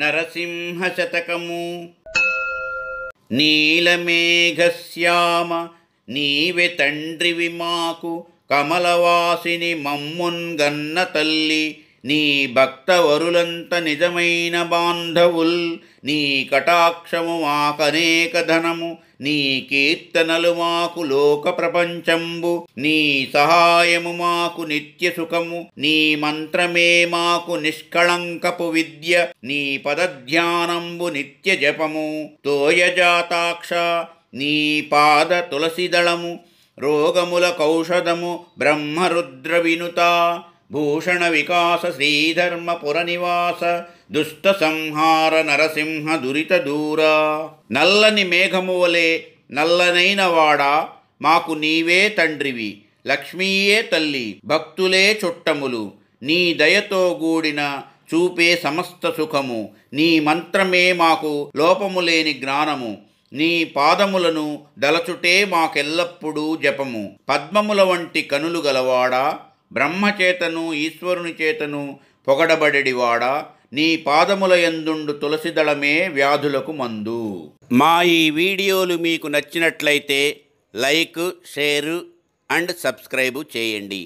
నరసింహ శతకము. నీలమేఘశ్యామ నీవే తండ్రివి మాకు, కమలవాసిని మమ్మున్గన్న తల్లి. నీ భక్తవరులంత నిజమైన బాంధవుల్. నీ కటాక్షము మాకనేక ధనము, నీ కీర్తనలు మాకు లోక ప్రపంచంబు. నీ సహాయము మాకు నిత్య సుఖము, నీ మంత్రమే మాకు నిష్కళంకపు విద్య. నీ పదధ్యానంబు నిత్య జపము. తోయజాతాక్ష నీ పాద తులసిదళము, రోగముల కౌషధము బ్రహ్మరుద్ర వినుత. భూషణ వికాస శ్రీధర్మపుర నివాస, దుష్ట సంహార నరసింహ దురిత దూర. నల్లని మేఘము వలె నల్లనైన వాడా, మాకు నీవే తండ్రివి, లక్ష్మీయే తల్లి, భక్తులే చుట్టములు. నీ దయతో గూడిన చూపే సమస్త సుఖము, నీ మంత్రమే మాకు లోపము లేని జ్ఞానము. నీ పాదములను దలచుటే మాకెల్లప్పుడూ జపము. పద్మముల వంటి కనులు గలవాడా, బ్రహ్మచేతను ఈశ్వరుని చేతను పొగడబడెడివాడా, నీ పాదముల యందుండు తులసిదళమే వ్యాధులకు మందు. మా ఈ వీడియోలు మీకు నచ్చినట్లయితే లైక్, షేర్ అండ్ సబ్స్క్రైబ్ చేయండి.